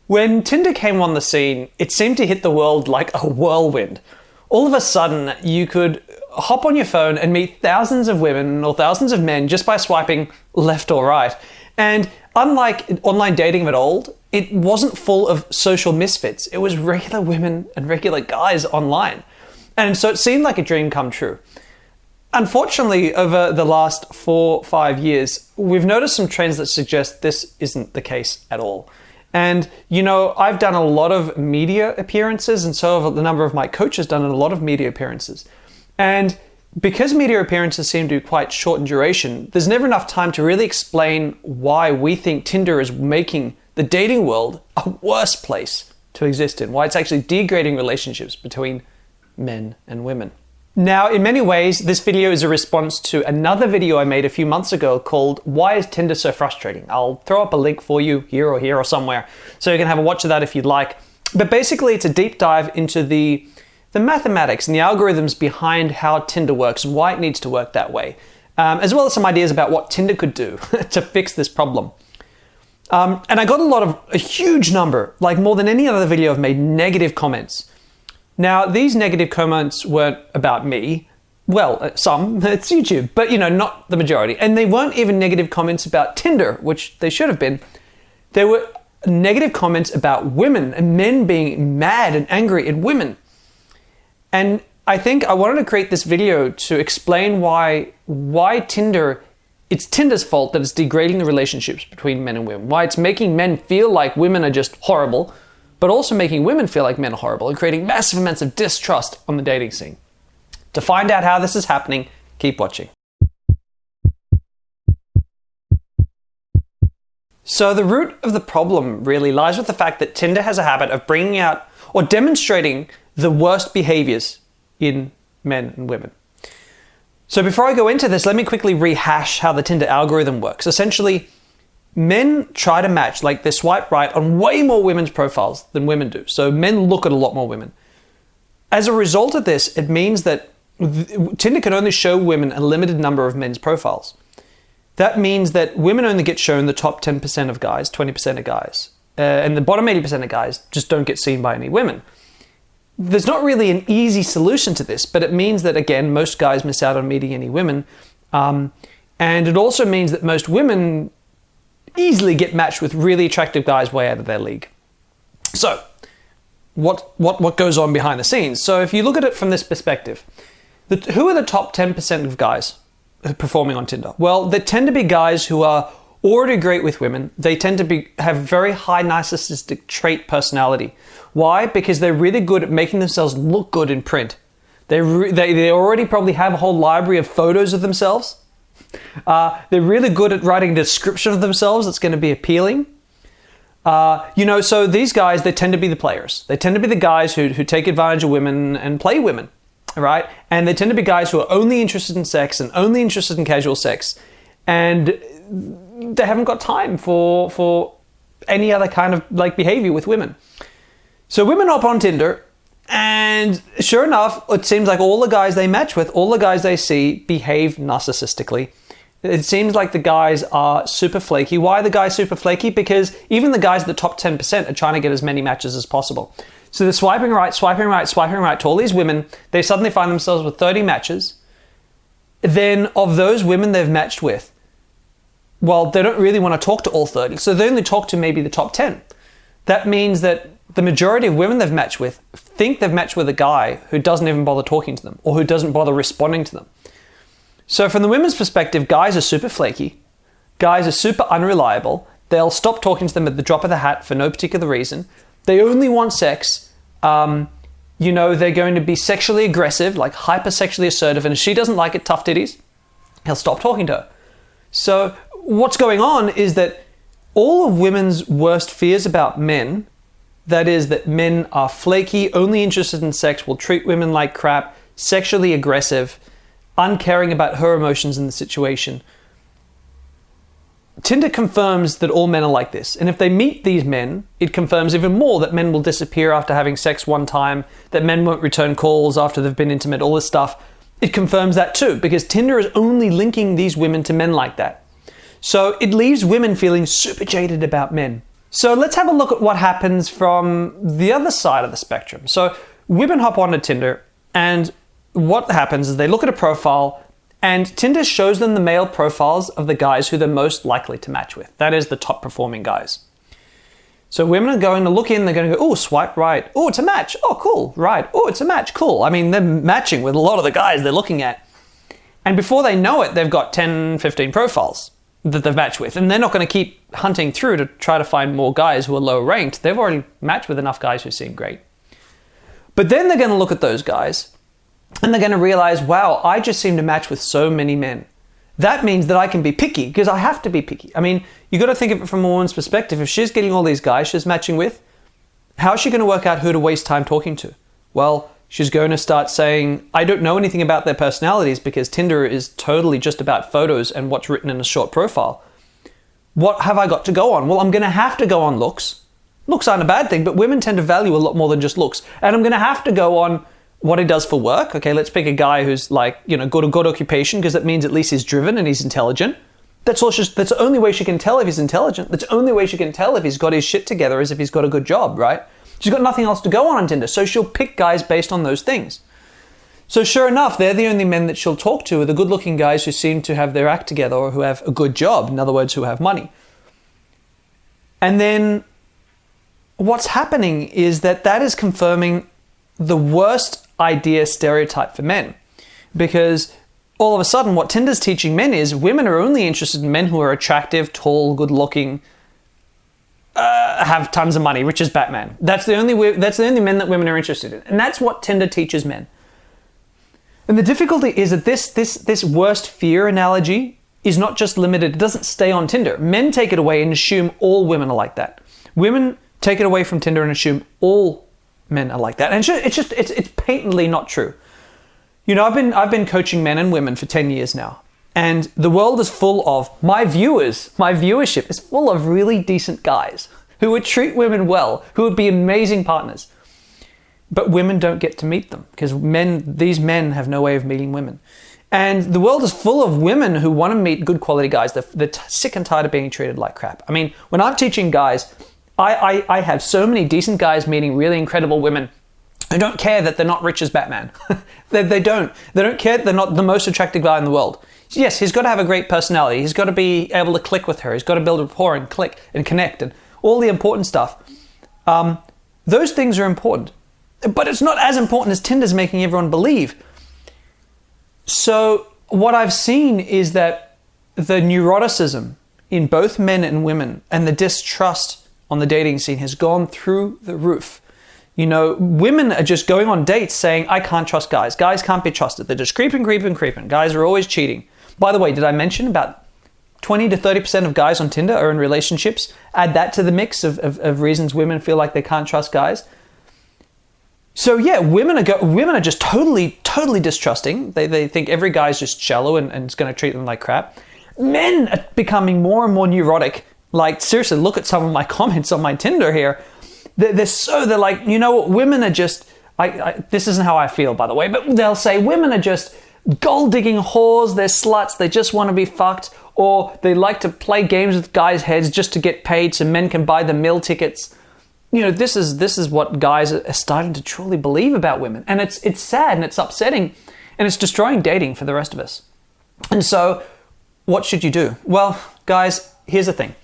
When Tinder came on the scene, it seemed to hit the world like a whirlwind. All of a sudden, you could hop on your phone and meet thousands of women or thousands of men just by swiping left or right. And unlike online dating of old, it wasn't full of social misfits. It was regular women and regular guys online. And so it seemed like a dream come true. Unfortunately, over the last 4-5 years, we've noticed some trends that suggest this isn't the case at all. And, I've done a lot of media appearances, and so have a number of my coaches done a lot of media appearances. And because media appearances seem to be quite short in duration, there's never enough time to really explain why we think Tinder is making the dating world a worse place to exist in, why it's actually degrading relationships between men and women. Now, in many ways, this video is a response to another video I made a few months ago called Why is Tinder So Frustrating? I'll throw up a link for you here or somewhere, so you can have a watch of that if you'd like. But basically, it's a deep dive into the mathematics and the algorithms behind how Tinder works and why it needs to work that way, as well as some ideas about what Tinder could do to fix this problem. And I got a huge number, like more than any other video I've made, negative comments. Now, these negative comments weren't about me. Well, some, it's YouTube, but not the majority. And they weren't even negative comments about Tinder, which they should have been. They were negative comments about women and men being mad and angry at women. And I think I wanted to create this video to explain why Tinder, it's Tinder's fault that it's degrading the relationships between men and women, why it's making men feel like women are just horrible, but also making women feel like men are horrible and creating massive amounts of distrust on the dating scene. To find out how this is happening, keep watching. So the root of the problem really lies with the fact that Tinder has a habit of bringing out or demonstrating the worst behaviors in men and women. So before I go into this, let me quickly rehash how the Tinder algorithm works. Essentially, men try to match, like they swipe right on way more women's profiles than women do. So men look at a lot more women. As a result of this, it means that Tinder can only show women a limited number of men's profiles. That means that women only get shown the top 10% of guys, 20% of guys. And the bottom 80% of guys just don't get seen by any women. There's not really an easy solution to this, but it means that, again, most guys miss out on meeting any women. And it also means that most women easily get matched with really attractive guys way out of their league. So, what goes on behind the scenes? So if you look at it from this perspective, who are the top 10% of guys performing on Tinder? Well, they tend to be guys who are already great with women. They tend to have very high narcissistic trait personality. Why? Because they're really good at making themselves look good in print. They already probably have a whole library of photos of themselves. They're really good at writing a description of themselves that's going to be appealing. So these guys, they tend to be the players. They tend to be the guys who take advantage of women and play women, right? And they tend to be guys who are only interested in sex and only interested in casual sex. And they haven't got time for any other kind of behavior with women. So women hop on Tinder, and sure enough, it seems like all the guys they match with, all the guys they see behave narcissistically. It seems like the guys are super flaky. Why are the guys super flaky? Because even the guys at the top 10% are trying to get as many matches as possible. So they're swiping right to all these women. They suddenly find themselves with 30 matches. Then of those women they've matched with, well, they don't really want to talk to all 30. So they only talk to maybe the top 10. That means that the majority of women they've matched with think they've matched with a guy who doesn't even bother talking to them or who doesn't bother responding to them. So from the women's perspective, guys are super flaky. Guys are super unreliable. They'll stop talking to them at the drop of the hat for no particular reason. They only want sex. They're going to be sexually aggressive, like hyper-sexually assertive. And if she doesn't like it, tough titties, he'll stop talking to her. So what's going on is that all of women's worst fears about men, that is that men are flaky, only interested in sex, will treat women like crap, sexually aggressive, uncaring about her emotions in the situation. Tinder confirms that all men are like this. And if they meet these men, it confirms even more that men will disappear after having sex one time, that men won't return calls after they've been intimate, all this stuff. It confirms that too, because Tinder is only linking these women to men like that. So it leaves women feeling super jaded about men. So let's have a look at what happens from the other side of the spectrum. So women hop onto Tinder, and what happens is they look at a profile, and Tinder shows them the male profiles of the guys who they're most likely to match with. That is the top performing guys. So women are going to look in, they're going to go, oh, swipe right. Oh, it's a match. Oh, cool. Right. Oh, it's a match. Cool. I mean, they're matching with a lot of the guys they're looking at. And before they know it, they've got 10, 15 profiles that they've matched with. And they're not going to keep hunting through to try to find more guys who are low ranked. They've already matched with enough guys who seem great. But then they're going to look at those guys and they're going to realize, wow, I just seem to match with so many men. That means that I can be picky, because I have to be picky. I mean, you got to think of it from a woman's perspective. If she's getting all these guys she's matching with, how is she going to work out who to waste time talking to? Well, she's going to start saying, I don't know anything about their personalities, because Tinder is totally just about photos and what's written in a short profile. What have I got to go on? Well, I'm going to have to go on looks. Looks aren't a bad thing, but women tend to value a lot more than just looks. And I'm going to have to go on what he does for work. Okay, let's pick a guy who's like, good occupation, because that means at least he's driven and he's intelligent. That's the only way she can tell if he's intelligent. That's the only way she can tell if he's got his shit together, is if he's got a good job, right? She's got nothing else to go on Tinder, so she'll pick guys based on those things. So sure enough, they're the only men that she'll talk to are the good-looking guys who seem to have their act together, or who have a good job, in other words, who have money. And then what's happening is that is confirming the worst idea stereotype for men, because all of a sudden what Tinder's teaching men is women are only interested in men who are attractive, tall, good looking, have tons of money, rich as Batman. That's the only men that women are interested in, and that's what Tinder teaches men. And the difficulty is that this worst fear analogy is not just limited, it doesn't stay on Tinder. Men take it away and assume all women are like that. Women take it away from Tinder and assume all men are like that. And it's patently not true. I've been coaching men and women for 10 years now. And the world is full of, my viewership is full of really decent guys who would treat women well, who would be amazing partners. But women don't get to meet them, because these men have no way of meeting women. And the world is full of women who want to meet good quality guys. They're sick and tired of being treated like crap. I mean, when I'm teaching guys, I have so many decent guys meeting really incredible women who don't care that they're not rich as Batman. They don't care that they're not the most attractive guy in the world. Yes, he's got to have a great personality. He's got to be able to click with her. He's got to build rapport and click and connect and all the important stuff. Those things are important. But it's not as important as Tinder's making everyone believe. So what I've seen is that the neuroticism in both men and women and the distrust on the dating scene has gone through the roof. Women are just going on dates saying, I can't trust guys. Guys can't be trusted. They're just creeping. Guys are always cheating. By the way, did I mention about 20 to 30% of guys on Tinder are in relationships? Add that to the mix of reasons women feel like they can't trust guys. So yeah, women are just totally distrusting. They think every guy's just shallow and is going to treat them like crap. Men are becoming more and more neurotic. Like, seriously, look at some of my comments on my Tinder here. They're like, women are just, this isn't how I feel, by the way, but they'll say women are just gold-digging whores, they're sluts, they just want to be fucked, or they like to play games with guys' heads just to get paid so men can buy the meal tickets. This is what guys are starting to truly believe about women. And it's sad and it's upsetting and it's destroying dating for the rest of us. And so what should you do? Well, guys, here's the thing.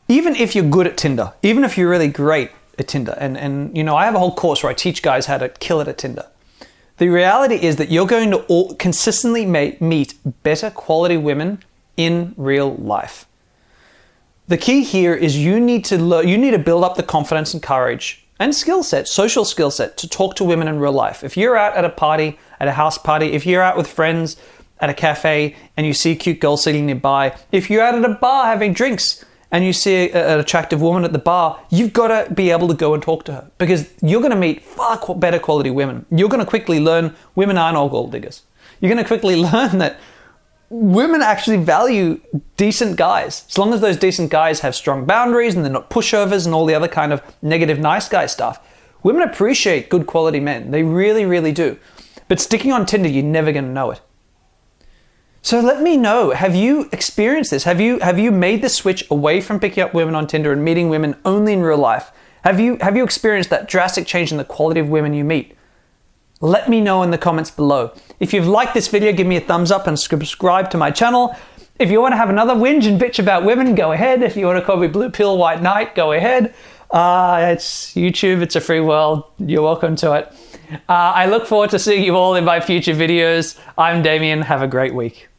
Even if you're good at Tinder, even if you're really great at Tinder, and I have a whole course where I teach guys how to kill it at Tinder. The reality is that you're going to consistently meet better quality women in real life. The key here is you need to build up the confidence and courage and social skill set to talk to women in real life. If you're out at a party, at a house party, if you're out with friends at a cafe and you see a cute girl sitting nearby, if you're out at a bar having drinks and you see an attractive woman at the bar, you've got to be able to go and talk to her, because you're going to meet far better quality women. You're going to quickly learn women aren't all gold diggers. You're going to quickly learn that women actually value decent guys, as long as those decent guys have strong boundaries and they're not pushovers and all the other kind of negative nice guy stuff. Women appreciate good quality men. They really, really do. But sticking on Tinder, you're never going to know it. So let me know, have you experienced this? Have you made the switch away from picking up women on Tinder and meeting women only in real life? Have you experienced that drastic change in the quality of women you meet? Let me know in the comments below. If you've liked this video, give me a thumbs up and subscribe to my channel. If you want to have another whinge and bitch about women, go ahead. If you want to call me Blue Pill White Knight, go ahead. It's YouTube, it's a free world. You're welcome to it. I look forward to seeing you all in my future videos. I'm Damien. Have a great week.